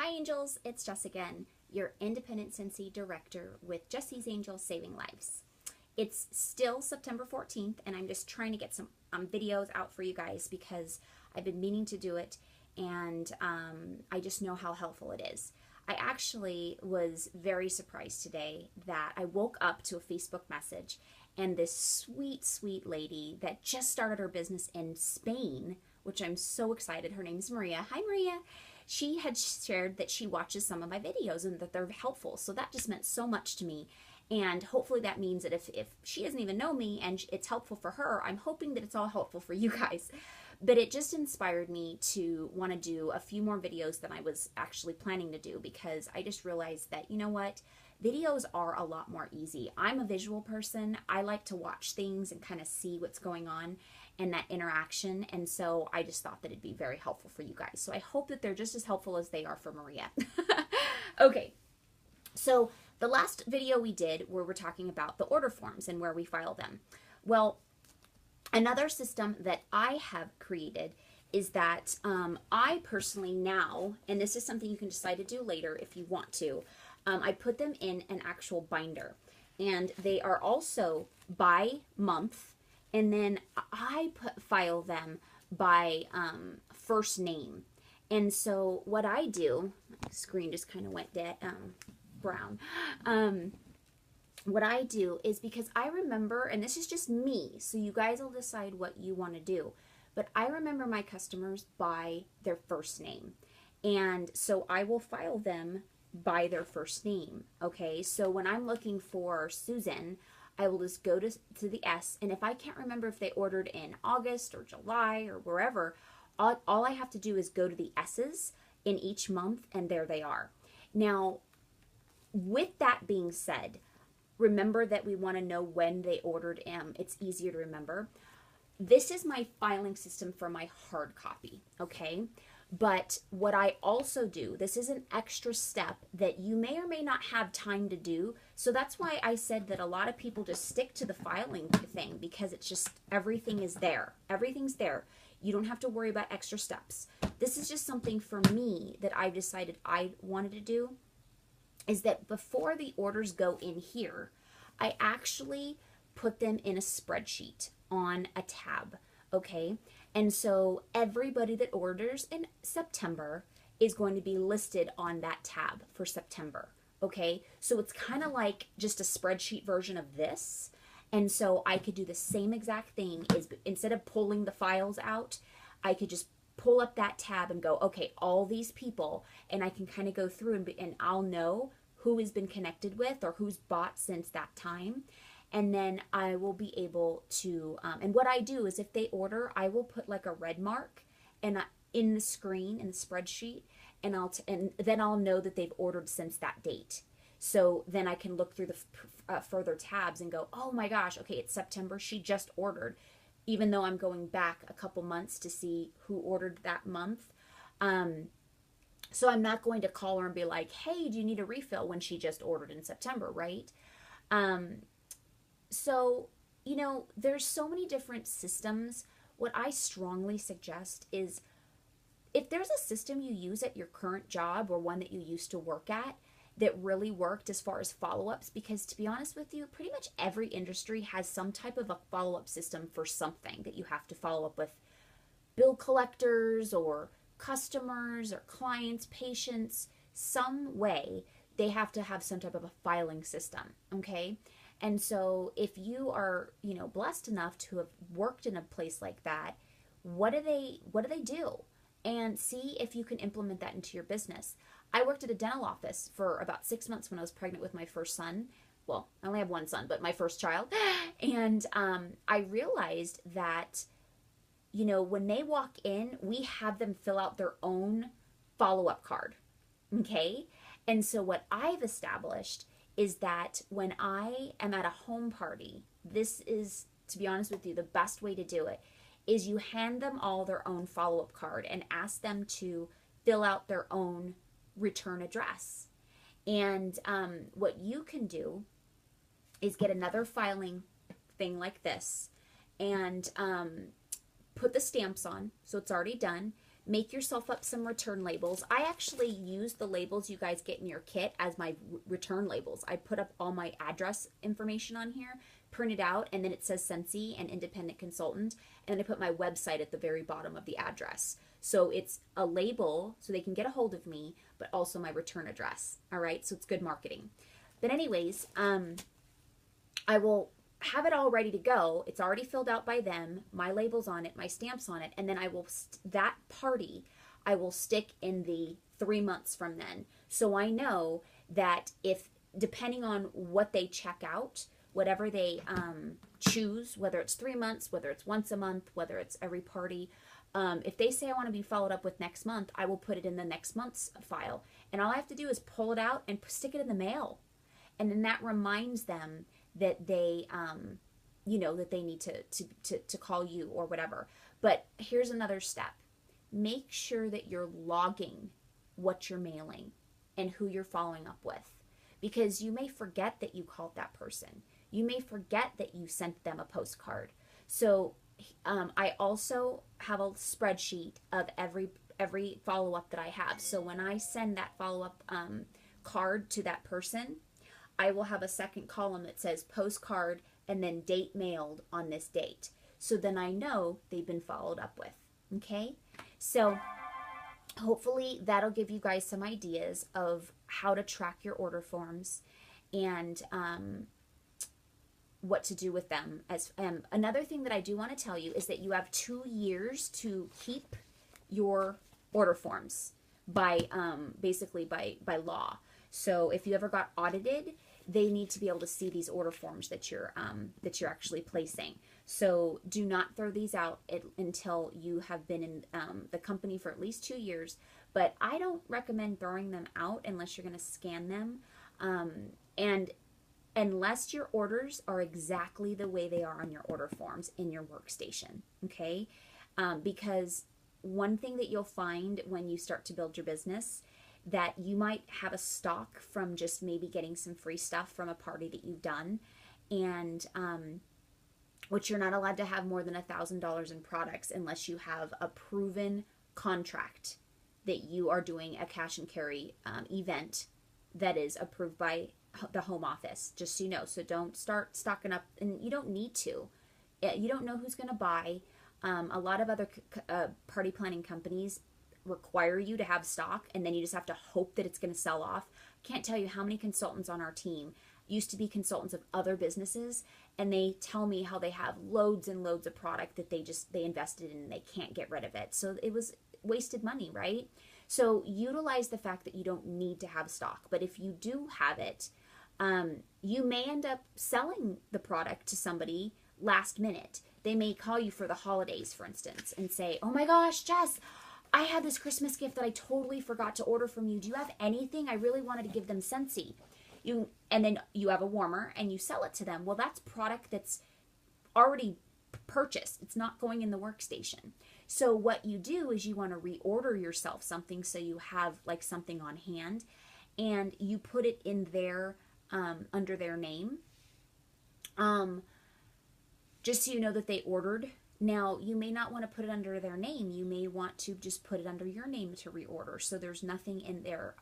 Hi Angels, it's Jess again, your independent Scentsy director with Jesse's Angels Saving Lives. It's still September 14th and I'm just trying to get some videos out for you guys because I've been meaning to do it and I just know how helpful it is. I actually was very surprised today that I woke up to a Facebook message and this sweet, sweet lady that just started her business in Spain, which I'm so excited. Her name's Maria. Hi, Maria. She had shared that she watches some of my videos and that they're helpful. So that just meant so much to me. And hopefully that means that if she doesn't even know me and it's helpful for her, I'm hoping that it's all helpful for you guys. But it just inspired me to want to do a few more videos than I was actually planning to do because I just realized that, you know what? Videos are a lot more easy. I'm a visual person. I like to watch things and kind of see what's going on and that interaction. And so I just thought that it'd be very helpful for you guys. So I hope that they're just as helpful as they are for Maria. Okay, so the last video we did where we're talking about the order forms and where we file them. Well, another system that I have created is that I personally now, and this is something you can decide to do later if you want to, I put them in an actual binder. And they are also by month, and then I file them by first name. And so what I do, my screen just kind of went dead, brown. What I do is because I remember, and this is just me, so you guys will decide what you want to do, but I remember my customers by their first name. And so I will file them by their first name, okay? So when I'm looking for Susan, I will just go to the S, and if I can't remember if they ordered in August or July or wherever, all I have to do is go to the S's in each month, and there they are. Now, with that being said, remember that we want to know when they ordered M. It's easier to remember. This is my filing system for my hard copy, okay? But what I also do, this is an extra step that you may or may not have time to do. So that's why I said that a lot of people just stick to the filing thing because it's just everything is there. Everything's there. You don't have to worry about extra steps. This is just something for me that I've decided I wanted to do, is that before the orders go in here, I actually put them in a spreadsheet on a tab, okay? And so everybody that orders in September is going to be listed on that tab for September, okay? So it's kind of like just a spreadsheet version of this. And so I could do the same exact thing is instead of pulling the files out, I could just pull up that tab and go, okay, all these people, and I can kind of go through and I'll know who has been connected with or who's bought since that time. And then I will be able to, and what I do is if they order, I will put like a red mark and in the screen, in the spreadsheet, and then I'll know that they've ordered since that date. So then I can look through the further tabs and go, oh my gosh, okay, it's September, she just ordered, even though I'm going back a couple months to see who ordered that month. So I'm not going to call her and be like, hey, do you need a refill when she just ordered in September, right? So, you know, there's so many different systems. What I strongly suggest is if there's a system you use at your current job or one that you used to work at that really worked as far as follow-ups, because to be honest with you, pretty much every industry has some type of a follow-up system for something that you have to follow up with bill collectors or customers or clients, patients, some way they have to have some type of a filing system, okay? And so if you are, you know, blessed enough to have worked in a place like that, what do they do? And see if you can implement that into your business. I worked at a dental office for about 6 months when I was pregnant with my first son. Well, I only have one son, but my first child. And I realized that, you know, when they walk in, we have them fill out their own follow-up card, okay? And so what I've established is that when I am at a home party, this is, to be honest with you, the best way to do it, is you hand them all their own follow-up card and ask them to fill out their own return address. And what you can do is get another filing thing like this and put the stamps on, so it's already done. make yourself up some return labels. I actually use the labels you guys get in your kit as my return labels. I put up all my address information on here, print it out, and then it says Scentsy and independent consultant, and then I put my website at the very bottom of the address. So it's a label so they can get a hold of me, but also my return address. All right, so it's good marketing. But anyways, I will have it all ready to go. It's already filled out by them, my labels on it, my stamps on it, and then I will, that party, I will stick in the 3 months from then. So I know that if, depending on what they check out, whatever they choose, whether it's 3 months, whether it's once a month, whether it's every party, if they say I want to be followed up with next month, I will put it in the next month's file. And all I have to do is pull it out and stick it in the mail. And then that reminds them that they, that they need to call you or whatever. But here's another step. Make sure that you're logging what you're mailing and who you're following up with. Because you may forget that you called that person. You may forget that you sent them a postcard. So I also have a spreadsheet of every follow-up that I have. So when I send that follow-up card to that person, I will have a second column that says postcard and then date mailed on this date. So then I know they've been followed up with. Okay? So hopefully that'll give you guys some ideas of how to track your order forms and what to do with them. As another thing that I do want to tell you is that you have 2 years to keep your order forms by basically by law. So if you ever got audited, they need to be able to see these order forms that you're actually placing. So do not throw these out until you have been in the company for at least 2 years. But I don't recommend throwing them out unless you're going to scan them, and unless your orders are exactly the way they are on your order forms in your workstation. Okay, because one thing that you'll find when you start to build your business, that you might have a stock from just maybe getting some free stuff from a party that you've done, and which you're not allowed to have more than $1,000 in products unless you have a proven contract that you are doing a cash and carry event that is approved by the home office, just so you know. So don't start stocking up, and you don't need to. You don't know who's going to buy. A lot of other party planning companies require you to have stock, and then you just have to hope that it's going to sell off. Can't tell you how many consultants on our team used to be consultants of other businesses, and they tell me how they have loads and loads of product that they invested in and they can't get rid of it. So it was wasted money, right? So utilize the fact that you don't need to have stock, but if you do have it, you may end up selling the product to somebody last minute. They may call you for the holidays, for instance, and say, "Oh my gosh, Jess, I had this Christmas gift that I totally forgot to order from you. Do you have anything? I really wanted to give them Scentsy." And then you have a warmer and you sell it to them. Well, that's product that's already purchased. It's not going in the workstation. So what you do is you want to reorder yourself something so you have like something on hand, and you put it in their under their name, just so you know that they ordered. Now, you may not want to put it under their name. You may want to just put it under your name to reorder. So there's nothing in their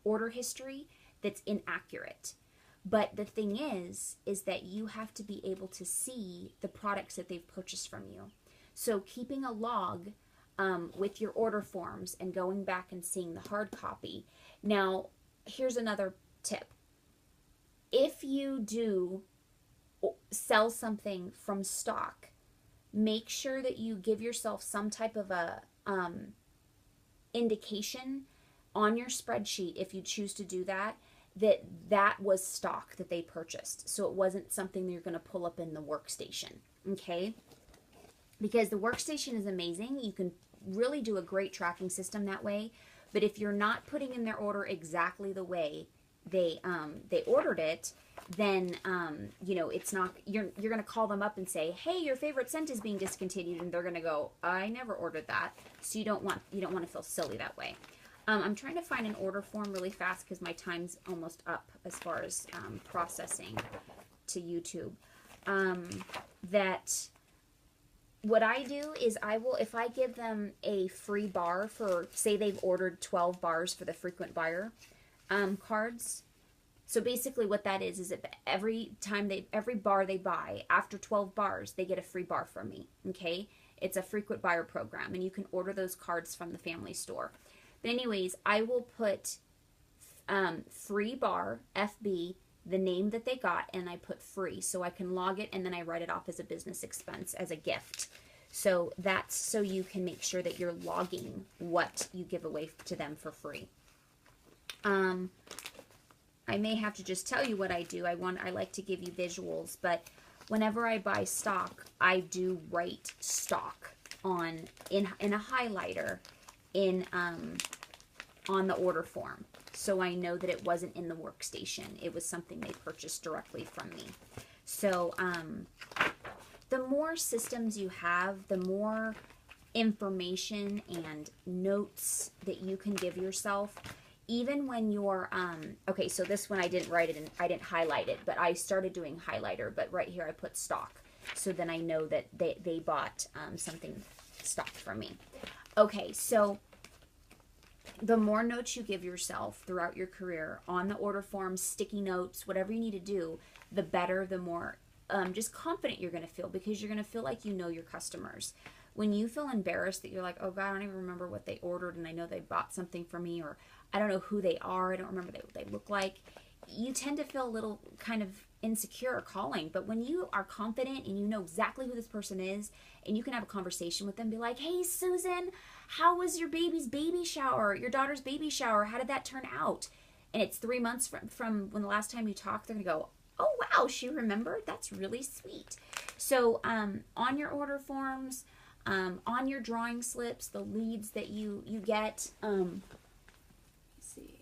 order history that's inaccurate. But the thing is that you have to be able to see the products that they've purchased from you. So keeping a log with your order forms and going back and seeing the hard copy. Now, here's another tip. If you do sell something from stock, make sure that you give yourself some type of a indication on your spreadsheet, if you choose to do that, that was stock that they purchased. So it wasn't something that you're going to pull up in the workstation, okay? Because the workstation is amazing. You can really do a great tracking system that way. But if you're not putting in their order exactly the way they ordered it, then it's not, you're going to call them up and say, "Hey, your favorite scent is being discontinued," and they're going to go, "I never ordered that." So you don't want to feel silly that way. I'm trying to find an order form really fast because my time's almost up as far as processing to YouTube. That what I do is if I give them a free bar for, say they've ordered 12 bars for the frequent buyer cards. So basically what that is that every bar they buy, after 12 bars, they get a free bar from me, okay? It's a frequent buyer program, and you can order those cards from the family store. But anyways, I will put free bar, FB, the name that they got, and I put free, so I can log it, and then I write it off as a business expense, as a gift. So that's so you can make sure that you're logging what you give away to them for free. I may have to just tell you what I do. I like to give you visuals, but whenever I buy stock, I do write stock in a highlighter on the order form. So I know that it wasn't in the workstation. It was something they purchased directly from me. So the more systems you have, the more information and notes that you can give yourself. Even when you're, okay, so this one I didn't write it and I didn't highlight it, but I started doing highlighter, but right here I put stock. So then I know that they bought something stock from me. Okay, so the more notes you give yourself throughout your career on the order forms, sticky notes, whatever you need to do, the better, the more just confident you're going to feel, because you're going to feel like you know your customers. When you feel embarrassed that you're like, oh God, I don't even remember what they ordered, and I know they bought something from me, or I don't know who they are, I don't remember what they look like, you tend to feel a little kind of insecure calling. But when you are confident and you know exactly who this person is, and you can have a conversation with them, be like, hey Susan, how was your baby's baby shower, your daughter's baby shower, how did that turn out? And it's 3 months from when the last time you talked, they're gonna go, oh wow, she remembered, that's really sweet. So on your order forms, on your drawing slips, the leads that you get, let's see,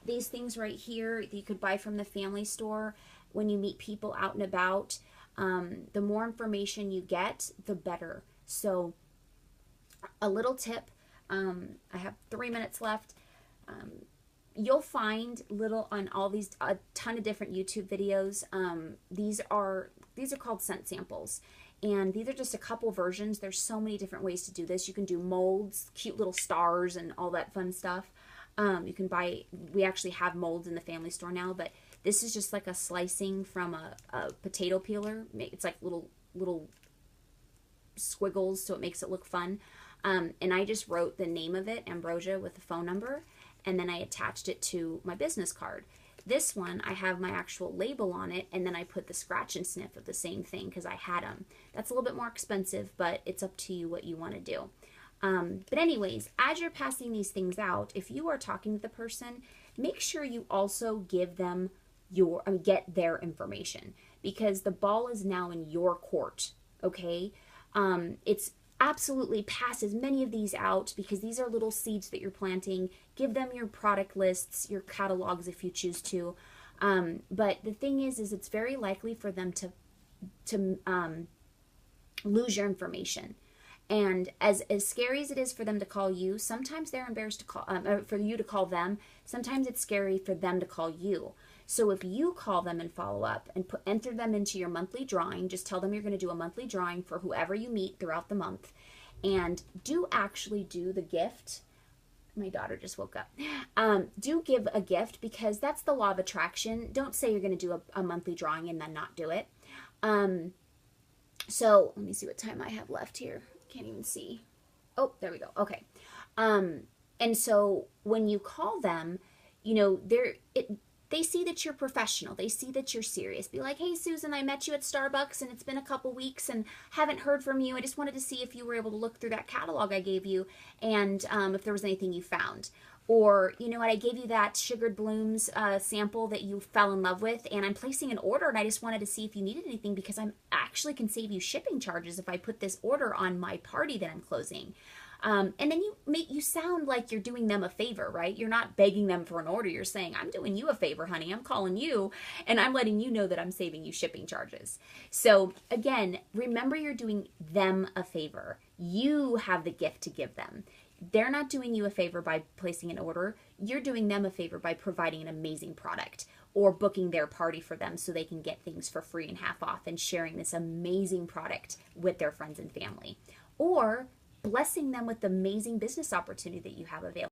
these things right here that you could buy from the family store when you meet people out and about, the more information you get, the better. So a little tip, I have 3 minutes left. You'll find little on all these, a ton of different YouTube videos. These are called scent samples. And these are just a couple versions. There's so many different ways to do this. You can do molds, cute little stars, and all that fun stuff. You can buy, we actually have molds in the family store now, but this is just like a slicing from a potato peeler. It's like little squiggles, so it makes it look fun. And I just wrote the name of it, Ambrosia, with a phone number, and then I attached it to my business card. This one, I have my actual label on it, and then I put the scratch and sniff of the same thing because I had them. That's a little bit more expensive, but it's up to you what you want to do. But anyways, as you're passing these things out, if you are talking to the person, make sure you also give them get their information, because the ball is now in your court, okay? It's absolutely pass as many of these out, because these are little seeds that you're planting. Give them your product lists, your catalogs if you choose to. But the thing is it's very likely for them to lose your information. And as scary as it is for them to call you, sometimes they're embarrassed to call, for you to call them. Sometimes it's scary for them to call you. So if you call them and follow up and enter them into your monthly drawing, just tell them you're going to do a monthly drawing for whoever you meet throughout the month, and do the gift. My daughter just woke up. Do give a gift, because that's the law of attraction. Don't say you're going to do a monthly drawing and then not do it. So let me see what time I have left here. Can't even see. Oh, there we go. Okay. And so when you call them, you know, they see that you're professional. They see that you're serious. Be like, hey, Susan, I met you at Starbucks, and it's been a couple weeks and haven't heard from you. I just wanted to see if you were able to look through that catalog I gave you, and if there was anything you found. Or, you know what, I gave you that Sugared Blooms sample that you fell in love with, and I'm placing an order, and I just wanted to see if you needed anything, because I actually can save you shipping charges if I put this order on my party that I'm closing. And then you sound like you're doing them a favor, right? You're not begging them for an order. You're saying, I'm doing you a favor, honey. I'm calling you, and I'm letting you know that I'm saving you shipping charges. So again, remember, you're doing them a favor. You have the gift to give them. They're not doing you a favor by placing an order. You're doing them a favor by providing an amazing product. or booking their party for them so they can get things for free and half off and sharing this amazing product with their friends and family, or blessing them with the amazing business opportunity that you have available.